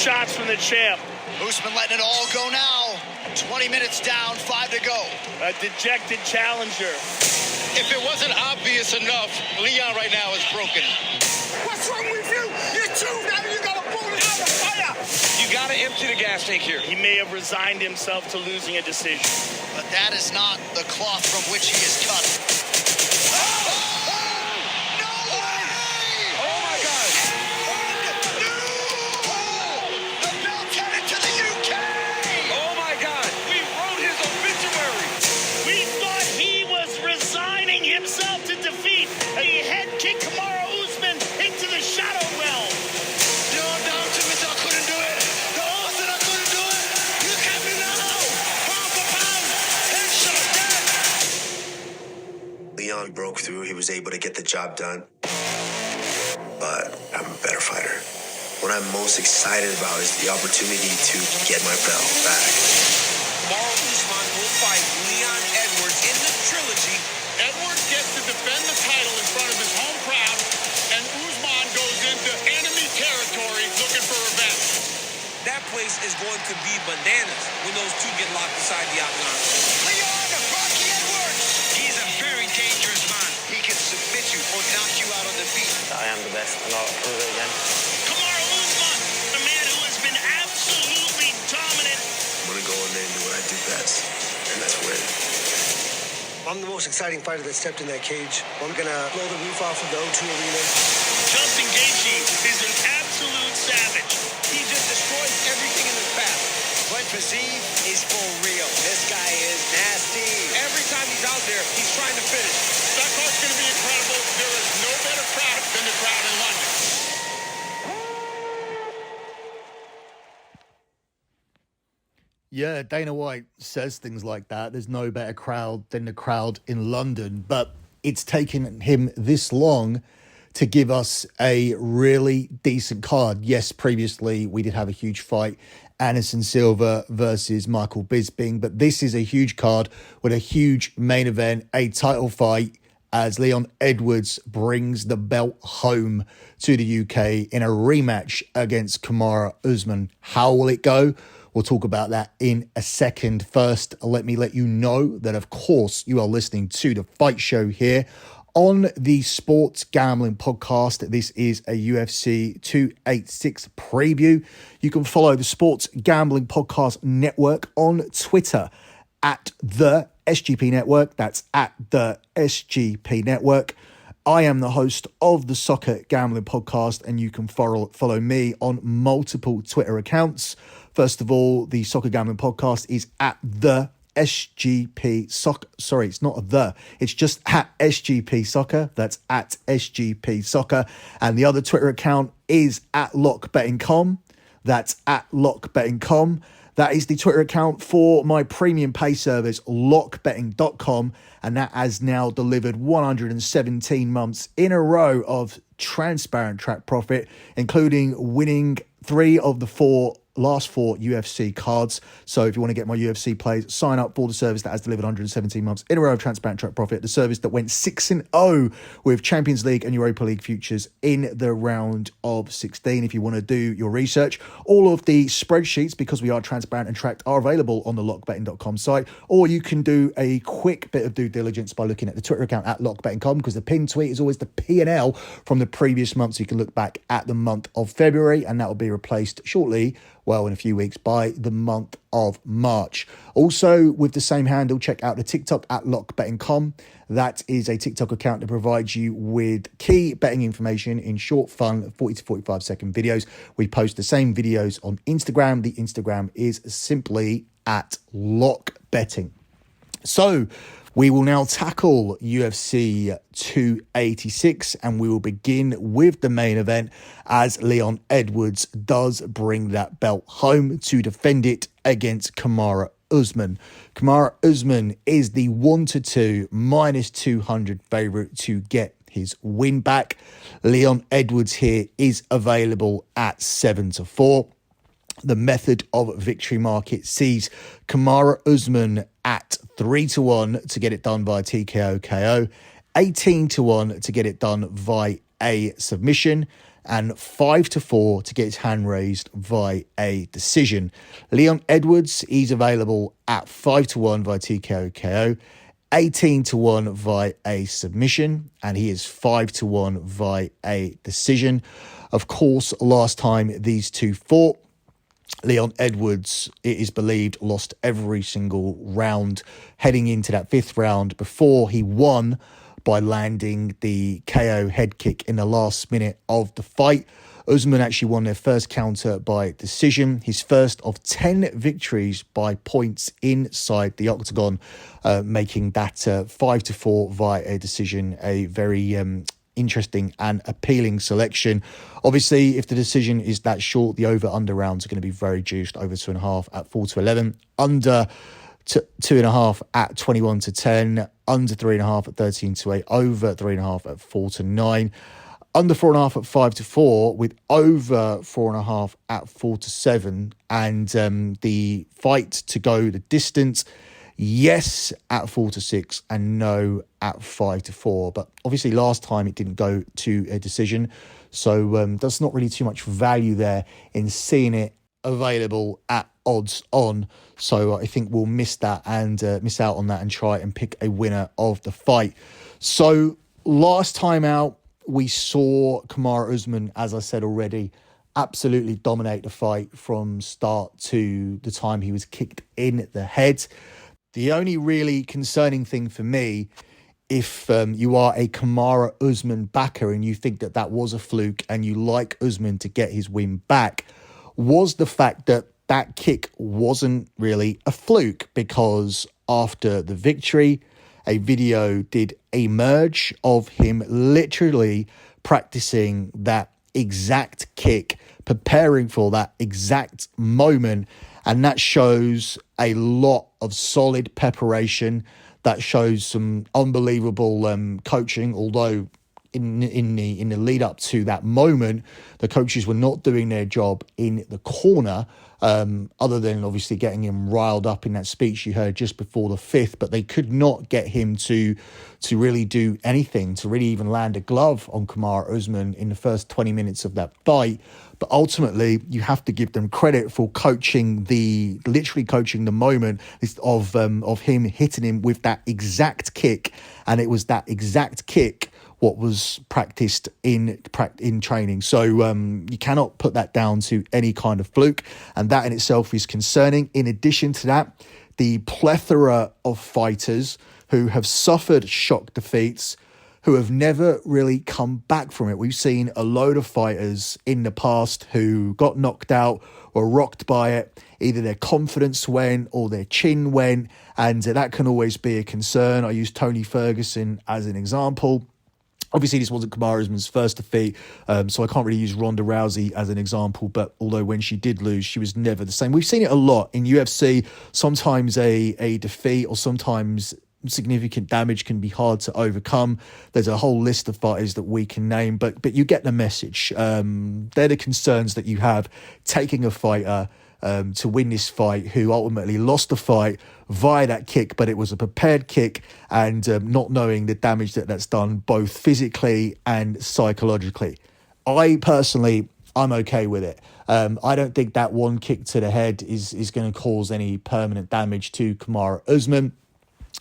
shots from the champ. Usman letting it all go now. 20 minutes down, 5 to go. A dejected challenger. If it wasn't obvious enough, Leon right now is broken. What's wrong with you? You're too now. You got to pull it out of fire. You got to empty the gas tank here. He may have resigned himself to losing a decision. But that is not the cloth from which he is cut. He head kicked Kamaru Usman into the shadow realm. You're down to me, I couldn't do it. The odds that I couldn't do it. You can me now. Pound for pound. Headshot dead. Leon broke through. He was able to get the job done. But I'm a better fighter. What I'm most excited about is the opportunity to get my belt back. Kamaru Usman will fight Leon Edwards in the trilogy. Edwards gets to defend the title in front of his home crowd, and Usman goes into enemy territory looking for revenge. That place is going to be bananas when those two get locked inside the octagon. Leon, Rocky Edwards. He's a very dangerous man. He can submit you or knock you out on the feet. I am the best, and I'll prove it again. Kamaru Usman, the man who has been absolutely dominant. I'm going to go in there and do what I do best, and that's win. I'm the most exciting fighter that stepped in that cage. I'm going to blow the roof off of the O2 Arena. Justin Gaethje is an absolute savage. He just destroys everything in his path. But physique is for real. This guy is nasty. Every time he's out there, he's trying to finish. That card's going to be incredible. There is no better crowd than the crowd in London. Yeah, Dana White says things like that. There's no better crowd than the crowd in London, but it's taken him this long to give us a really decent card. Yes, previously we did have a huge fight, Anderson Silva versus Michael Bisping, but this is a huge card with a huge main event, a title fight, as Leon Edwards brings the belt home to the UK in a rematch against Kamaru Usman. How will it go? We'll talk about that in a second. First, let me let you know that, of course, you are listening to The Fight Show here on the Sports Gambling Podcast. This is a UFC 286 preview. You can follow the Sports Gambling Podcast Network on Twitter at the SGP Network. That's at the SGP Network. I am the host of the Soccer Gambling Podcast, and you can follow me on multiple Twitter accounts. First of all, the Soccer Gambling Podcast is at the SGP Soccer. Sorry, it's not it's just at SGP Soccer. That's at SGP Soccer. And the other Twitter account is at LockBettingCom. That's at LockBettingCom. That is the Twitter account for my premium pay service, lockbetting.com. And that has now delivered 117 months in a row of transparent track profit, including winning 3 of the last 4 UFC cards. So if you want to get my UFC plays, sign up for the service that has delivered 117 months in a row of transparent track profit, the service that went 6-0 with Champions League and Europa League futures in the round of 16. If you want to do your research, all of the spreadsheets, because we are transparent and tracked, are available on the lockbetting.com site, or you can do a quick bit of due diligence by looking at the Twitter account at lockbetting.com, because the pinned tweet is always the P&L from the previous month, so you can look back at the month of February, and that will be replaced shortly, well, in a few weeks, by the month of March. Also, with the same handle, check out the TikTok at lockbetting.com. That is a TikTok account that provides you with key betting information in short, fun, 40 to 45 second videos. We post the same videos on Instagram. The Instagram is simply at lockbetting. So, we will now tackle UFC 286, and we will begin with the main event as Leon Edwards does bring that belt home to defend it against Kamaru Usman. Kamaru Usman is the 1-2 -200 favorite to get his win back. Leon Edwards here is available at 7-4. The method of victory market sees Kamaru Usman at 3-1 to get it done via TKO KO, 18-1 to get it done via a submission, and 5-4 to get his hand raised via a decision. Leon Edwards, he's available at 5-1 via TKO KO, 18-1 via a submission, and he is 5-1 via a decision. Of course, last time these two fought, Leon Edwards, it is believed, lost every single round heading into that 5th round before he won by landing the KO head kick in the last minute of the fight. Usman actually won their first counter by decision, his first of 10 victories by points inside the octagon, making that 5-4 via a decision a very interesting and appealing selection. Obviously, if the decision is that short, the over-under rounds are going to be very juiced, over 2.5 at 4-11, under 2.5 at 21-10, under 3.5 at 13-8, over 3.5 at 4-9, under 4.5 at 5-4, with over 4.5 at 4-7, and the fight to go the distance, yes at 4-6, and no at 5-4. But obviously last time it didn't go to a decision, so there's not really too much value there in seeing it available at odds on. So I think we'll miss that and miss out on that and try and pick a winner of the fight. So last time out, we saw Kamaru Usman, as I said already, absolutely dominate the fight from start to the time he was kicked in the head. The only really concerning thing for me, if you are a Kamaru Usman backer and you think that that was a fluke and you like Usman to get his win back, was the fact that that kick wasn't really a fluke, because after the victory, a video did emerge of him literally practicing that exact kick, preparing for that exact moment. And that shows a lot of solid preparation. That shows some unbelievable coaching, although in the lead up to that moment, the coaches were not doing their job in the corner, other than obviously getting him riled up in that speech you heard just before the 5th, but they could not get him to really do anything, to really even land a glove on Kamaru Usman in the first 20 minutes of that fight. But ultimately, you have to give them credit for literally coaching the moment of him hitting him with that exact kick, and it was that exact kick what was practiced in training. So you cannot put that down to any kind of fluke, and that in itself is concerning. In addition to that, the plethora of fighters who have suffered shock defeats, who have never really come back from it. We've seen a load of fighters in the past who got knocked out or rocked by it. Either their confidence went or their chin went, and that can always be a concern. I use Tony Ferguson as an example. Obviously, this wasn't Kamaru Usman's first defeat, so I can't really use Ronda Rousey as an example, but although when she did lose, she was never the same. We've seen it a lot in UFC. Sometimes a defeat or sometimes significant damage can be hard to overcome. There's a whole list of fighters that we can name, but you get the message. They're the concerns that you have taking a fighter to win this fight, who ultimately lost the fight via that kick, but it was a prepared kick, and not knowing the damage that's done both physically and psychologically. I'm okay with it. I don't think that one kick to the head is going to cause any permanent damage to Kamaru Usman.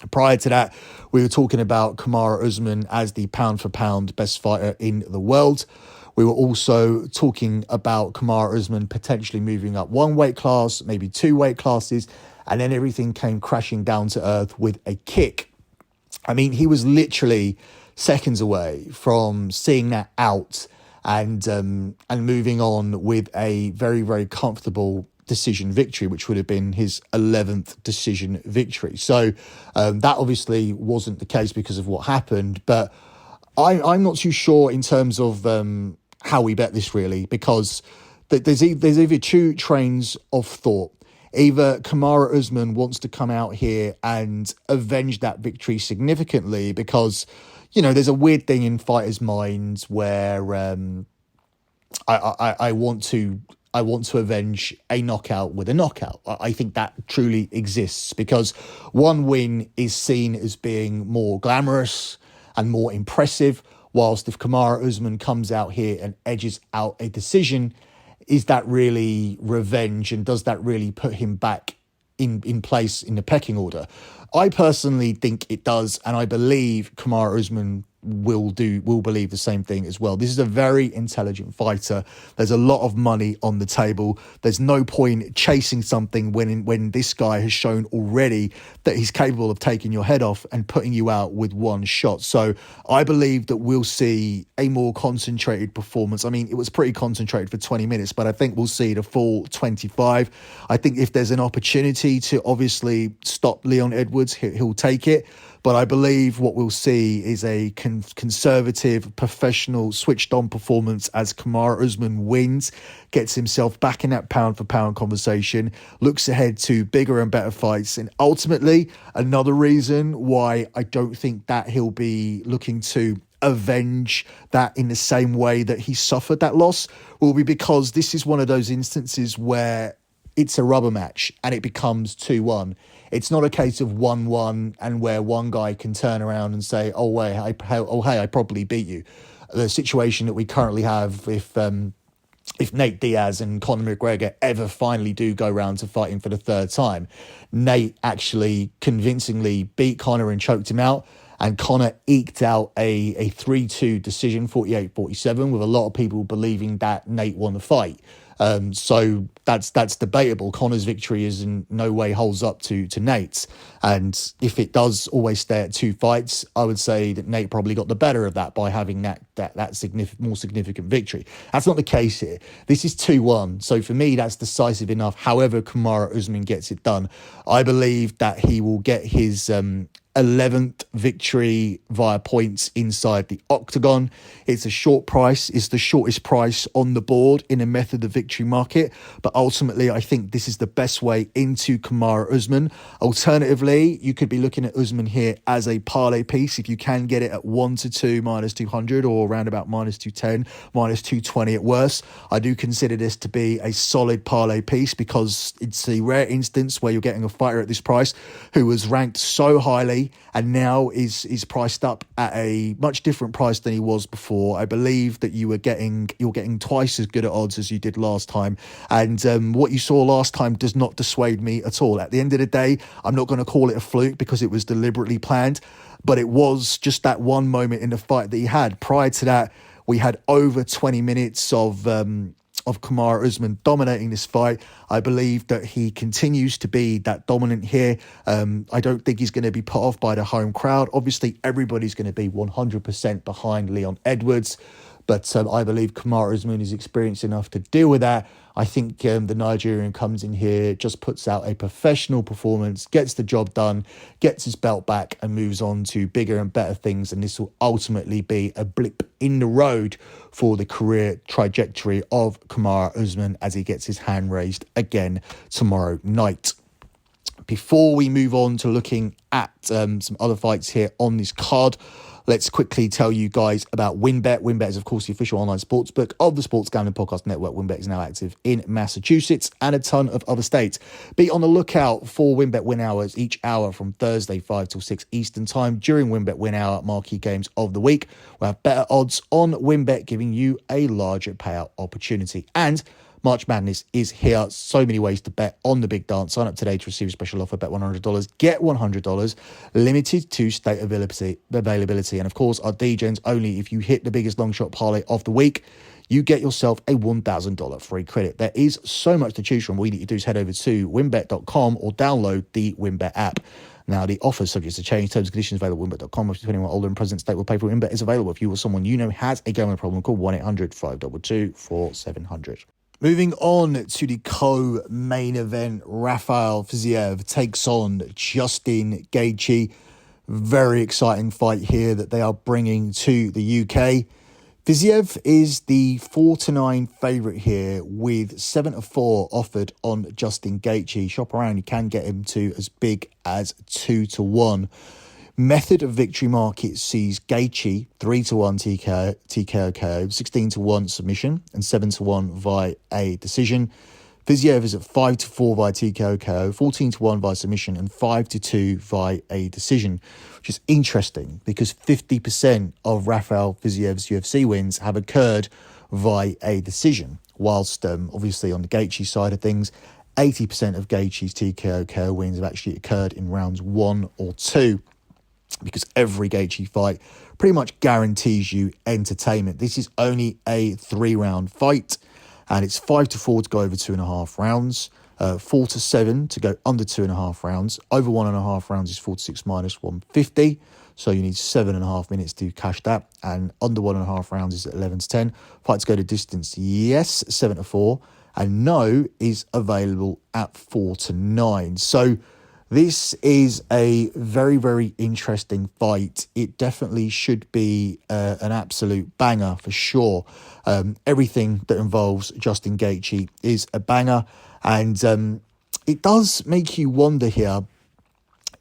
Prior to that, we were talking about Kamaru Usman as the pound-for-pound best fighter in the world. We were also talking about Kamaru Usman potentially moving up one weight class, maybe two weight classes, and then everything came crashing down to earth with a kick. I mean, he was literally seconds away from seeing that out and moving on with a very, very comfortable decision victory, which would have been his 11th decision victory. So that obviously wasn't the case because of what happened, but I'm not too sure in terms of how we bet this, really, because there's either two trains of thought. Either Kamaru Usman wants to come out here and avenge that victory significantly, because, you know, there's a weird thing in fighters' minds where I want to avenge a knockout with a knockout. I think that truly exists because one win is seen as being more glamorous and more impressive, Whilst if Kamaru Usman comes out here and edges out a decision, is that really revenge, and does that really put him back in place in the pecking order? I personally think it does, and I believe Kamaru Usman will believe the same thing as well. This is a very intelligent fighter. There's a lot of money on the table. There's no point chasing something when this guy has shown already that he's capable of taking your head off and putting you out with one shot. So I believe that we'll see a more concentrated performance. I mean, it was pretty concentrated for 20 minutes, but I think we'll see the full 25. I think if there's an opportunity to obviously stop Leon Edwards, he'll take it. But I believe what we'll see is a conservative, professional, switched-on performance as Kamaru Usman wins, gets himself back in that pound-for-pound conversation, looks ahead to bigger and better fights. And ultimately, another reason why I don't think that he'll be looking to avenge that in the same way that he suffered that loss will be because this is one of those instances where it's a rubber match and it becomes 2-1. It's not a case of 1-1 and where one guy can turn around and say, hey, I probably beat you. The situation that we currently have, if Nate Diaz and Conor McGregor ever finally do go round to fighting for the third time, Nate actually convincingly beat Conor and choked him out, and Conor eked out a 3-2 decision, 48-47, with a lot of people believing that Nate won the fight. So that's debatable. Conor's victory is in no way holds up to Nate's. And if it does always stay at 2 fights, I would say that Nate probably got the better of that by having that more significant victory. That's not the case here. This is 2-1. So for me, that's decisive enough. However Kamaru Usman gets it done, I believe that he will get his 11th victory via points inside the octagon. It's a short price. It's the shortest price on the board in a method of victory market. But ultimately, I think this is the best way into Kamaru Usman. Alternatively, you could be looking at Usman here as a parlay piece. If you can get it at 1-2 minus 200 or around about minus 210, minus 220 at worst, I do consider this to be a solid parlay piece because it's a rare instance where you're getting a fighter at this price who was ranked so highly and now is priced up at a much different price than he was before. I believe that you're getting twice as good at odds as you did last time, and what you saw last time does not dissuade me at all. At the end of the day, I'm not going to call it a fluke because it was deliberately planned, but it was just that one moment in the fight that he had. Prior to that, we had over 20 minutes of Kamaru Usman dominating this fight. I believe that he continues to be that dominant here. I don't think he's going to be put off by the home crowd. Obviously, everybody's going to be 100% behind Leon Edwards, but I believe Kamaru Usman is experienced enough to deal with that. I think the Nigerian comes in here, just puts out a professional performance, gets the job done, gets his belt back and moves on to bigger and better things. And this will ultimately be a blip in the road for the career trajectory of Kamaru Usman as he gets his hand raised again tomorrow night. Before we move on to looking at some other fights here on this card, let's quickly tell you guys about WynnBET. WynnBET is, of course, the official online sportsbook of the Sports Gambling Podcast Network. WynnBET is now active in Massachusetts and a ton of other states. Be on the lookout for WynnBET Win Hours each hour from Thursday 5 till 6 Eastern Time. During WynnBET Win Hour, marquee games of the week, we'll have better odds on WynnBET, giving you a larger payout opportunity. And March Madness is here. So many ways to bet on the big dance. Sign up today to receive a special offer. Bet $100. Get $100. Limited to state availability. And of course, our DJs only. If you hit the biggest long shot parlay of the week, you get yourself a $1,000 free credit. There is so much to choose from. All you need to do is head over to wynnbet.com or download the WynnBET app. Now, the offer subject to change. Terms and conditions available at wynnbet.com. If anyone older and present state will pay for WynnBET is available. If you or someone you know has a gambling problem, call 1-800-522-4700. Moving on to the co-main event, Rafael Fiziev takes on Justin Gaethje. Very exciting fight here that they are bringing to the UK. Fiziev is the 4-9 favourite here with 7-4 offered on Justin Gaethje. Shop around, you can get him to as big as 2-1. Method of victory market sees Gaethje 3-1 TKO, 16-1 submission, and 7-1 via a decision. Fiziev is at 5-4 via TKO KO, 14-1 via submission, and 5-2 via a decision, which is interesting because 50% of Rafael Fiziev's UFC wins have occurred via a decision, whilst obviously on the Gaethje side of things, 80% of Gaethje's TKO KO wins have actually occurred in rounds 1 or 2, because every Gaethje fight pretty much guarantees you entertainment. This is only a 3-round fight, and it's 5-4 to go over 2.5 rounds, 4-7 to go under 2.5 rounds. Over 1.5 rounds is 4-6 minus 150. So you need 7.5 minutes to cash that. And under 1.5 rounds is at 11-10. Fights go to distance, yes, 7-4. And no is available at 4-9. So this is a very, very interesting fight. It definitely should be an absolute banger for sure. Everything that involves Justin Gaethje is a banger. And it does make you wonder here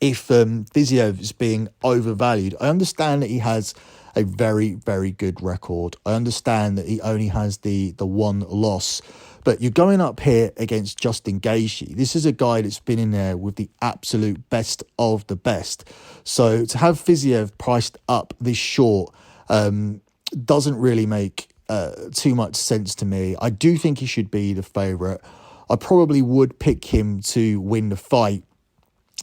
if Fiziev is being overvalued. I understand that he has a very, very good record. I understand that he only has the one loss. But you're going up here against Justin Gaethje. This is a guy that's been in there with the absolute best of the best. So to have Fiziev priced up this short doesn't really make too much sense to me. I do think he should be the favourite. I probably would pick him to win the fight.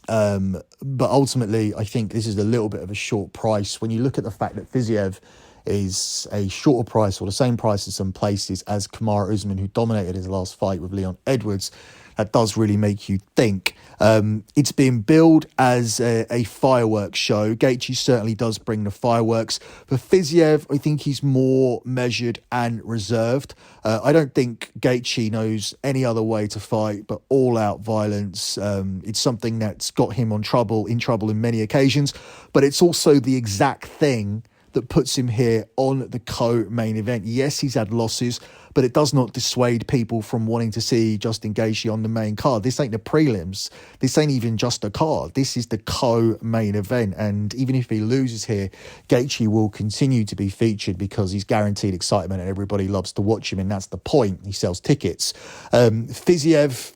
But ultimately, I think this is a little bit of a short price. When you look at the fact that Fiziev is a shorter price or the same price in some places as Kamaru Usman, who dominated his last fight with Leon Edwards, that does really make you think. It's being billed as a fireworks show. Gaethje certainly does bring the fireworks. For Fiziev, I think he's more measured and reserved. I don't think Gaethje knows any other way to fight but all-out violence. It's something that's got him in trouble in many occasions, but it's also the exact thing that puts him here on the co-main event. Yes, he's had losses, but it does not dissuade people from wanting to see Justin Gaethje on the main card. This ain't the prelims. This ain't even just a card. This is the co-main event. And even if he loses here, Gaethje will continue to be featured because he's guaranteed excitement and everybody loves to watch him. And that's the point. He sells tickets. Fiziev,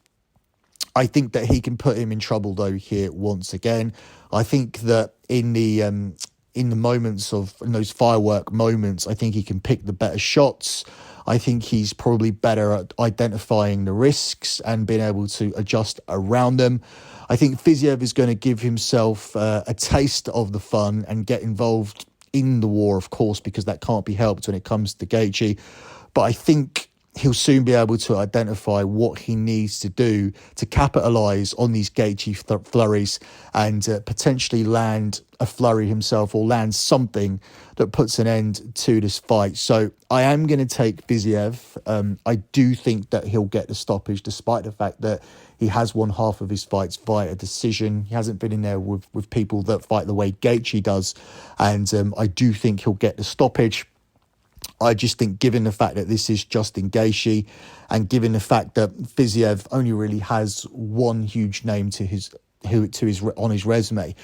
I think that he can put him in trouble though here once again. I think that in those firework moments, I think he can pick the better shots. I think he's probably better at identifying the risks and being able to adjust around them. I think Fiziev is going to give himself a taste of the fun and get involved in the war, of course, because that can't be helped when it comes to Gaethje. But I think he'll soon be able to identify what he needs to do to capitalise on these Gaethje flurries and potentially land a flurry himself or land something that puts an end to this fight. So I am going to take Fiziev. I do think that he'll get the stoppage, despite the fact that he has won half of his fights via a decision. He hasn't been in there with people that fight the way Gaethje does. And I do think he'll get the stoppage. I just think, given the fact that this is Justin Gaethje, and given the fact that Fiziev only really has one huge name on his resume,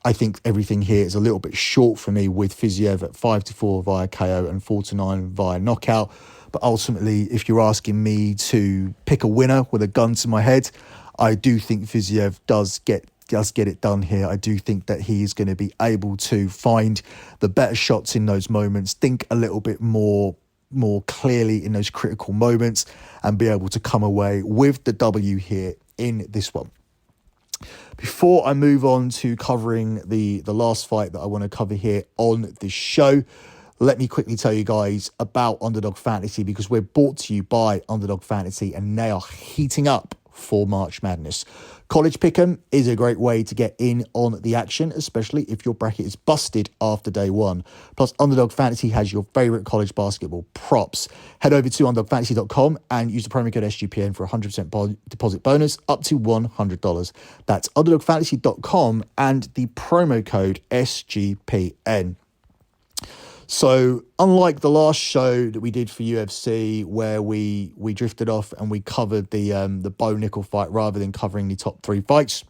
I think everything here is a little bit short for me with Fiziev at 5-4 via KO and 4-9 via knockout. But ultimately, if you're asking me to pick a winner with a gun to my head, I do think Fiziev does get it done here. I do think that he is going to be able to find the better shots in those moments, think a little bit more clearly in those critical moments, and be able to come away with the W here in this one. Before I move on to covering the last fight that I want to cover here on this show, let me quickly tell you guys about Underdog Fantasy, because we're brought to you by Underdog Fantasy and they are heating up for March Madness. College Pick'em is a great way to get in on the action, especially if your bracket is busted after day one. Plus, Underdog Fantasy has your favorite college basketball props. Head over to underdogfantasy.com and use the promo code SGPN for a 100% deposit bonus up to $100. That's underdogfantasy.com and the promo code SGPN. So, unlike the last show that we did for UFC, where we drifted off and we covered the Bo Nickel fight rather than covering the top 3 fights,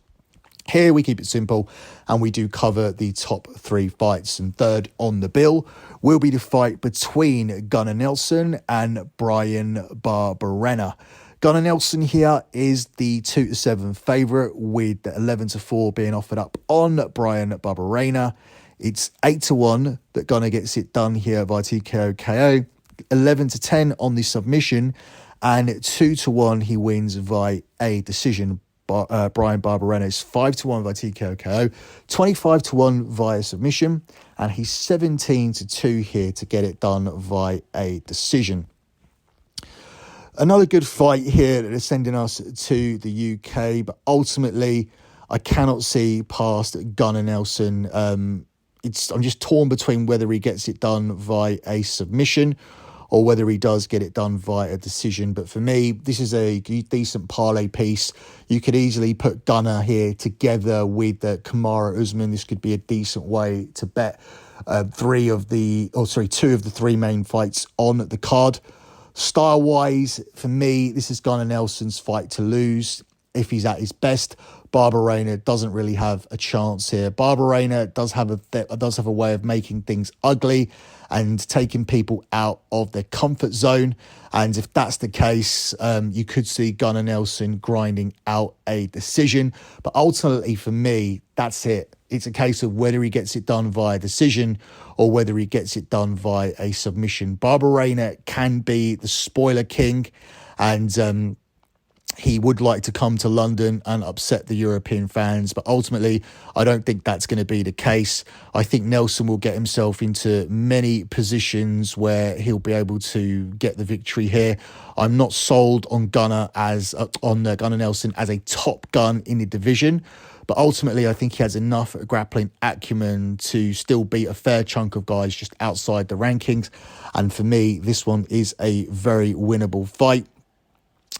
here we keep it simple and we do cover the top 3 fights. And third on the bill will be the fight between Gunnar Nelson and Brian Barberena. Gunnar Nelson here is the 2-7 favourite, with the 11-4 being offered up on Brian Barberena. It's 8-1 that Gunnar gets it done here by TKO KO, 11-10 on the submission, and 2-1 he wins via a decision. Brian Barberena is 5-1 via TKO KO, 25-1 via submission, and he's 17-2 here to get it done via a decision. Another good fight here that is sending us to the UK, but ultimately I cannot see past Gunnar Nelson. I'm just torn between whether he gets it done via a submission or whether he does get it done via a decision. But for me, this is a decent parlay piece. You could easily put Gunnar here together with Kamaru Usman. This could be a decent way to bet two of the three main fights on the card. Style-wise, for me, this is Gunnar Nelson's fight to lose. If he's at his best, Barberena doesn't really have a chance here. Barberena does have a way of making things ugly and taking people out of their comfort zone. And if that's the case, you could see Gunnar Nelson grinding out a decision. But ultimately, for me, that's it. It's a case of whether he gets it done via decision or whether he gets it done via a submission. Barberena can be the spoiler king, and he would like to come to London and upset the European fans, but ultimately, I don't think that's going to be the case. I think Nelson will get himself into many positions where he'll be able to get the victory here. I'm not sold on Gunnar Nelson as a top gun in the division, but ultimately, I think he has enough grappling acumen to still beat a fair chunk of guys just outside the rankings. And for me, this one is a very winnable fight.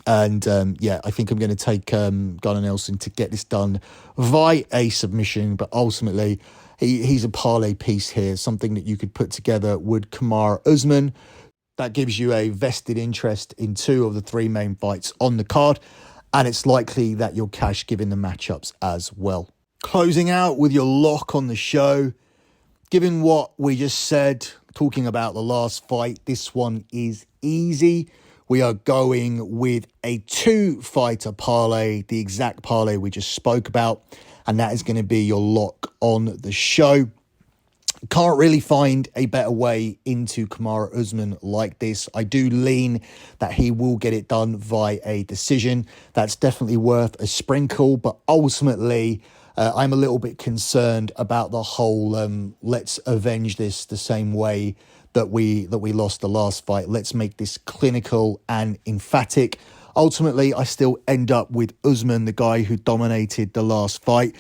And I think I'm going to take Gunnar Nelson to get this done via a submission. But ultimately, he's a parlay piece here, something that you could put together with Kamaru Usman. That gives you a vested interest in two of the three main fights on the card. And it's likely that you'll cash given the matchups as well. Closing out with your lock on the show. Given what we just said, talking about the last fight, this one is easy. We are going with a 2-fighter parlay, the exact parlay we just spoke about, and that is going to be your lock on the show. Can't really find a better way into Kamaru Usman like this. I do lean that he will get it done via a decision. That's definitely worth a sprinkle, but ultimately, I'm a little bit concerned about the whole let's avenge this the same way that we lost the last fight. Let's make this clinical and emphatic. Ultimately, I still end up with Usman, the guy who dominated the last fight.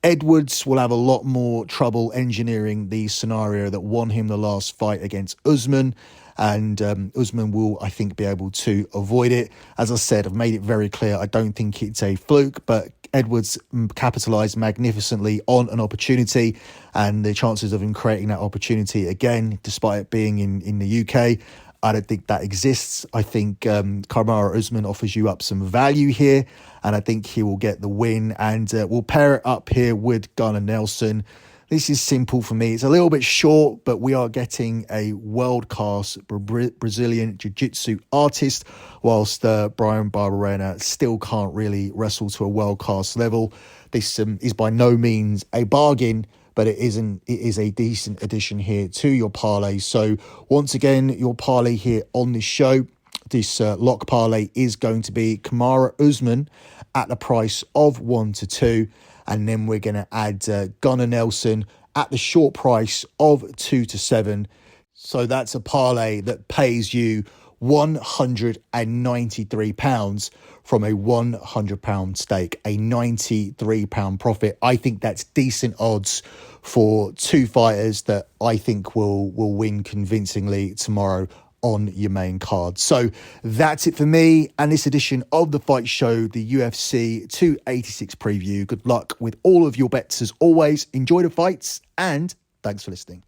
Edwards will have a lot more trouble engineering the scenario that won him the last fight against Usman. And Usman will, I think, be able to avoid it. As I said, I've made it very clear. I don't think it's a fluke, but Edwards capitalised magnificently on an opportunity, and the chances of him creating that opportunity again, despite it being in the UK, I don't think that exists. I think Kamaru Usman offers you up some value here, and I think he will get the win. And we'll pair it up here with Gunnar Nelson. This is simple for me. It's a little bit short, but we are getting a world-class Brazilian jiu-jitsu artist, whilst Brian Barberena still can't really wrestle to a world-class level. This is by no means a bargain, but it is a decent addition here to your parlay. So once again, your parlay here on this show, this lock parlay is going to be Kamaru Usman at the price of 1-2. And then we're going to add Gunnar Nelson at the short price of 2-7. So that's a parlay that pays you £193 from a £100 stake, a £93 profit. I think that's decent odds for two fighters that I think will win convincingly tomorrow on your main card. So that's it for me and this edition of The Fight Show, the UFC 286 preview. Good luck with all of your bets as always. Enjoy the fights and thanks for listening.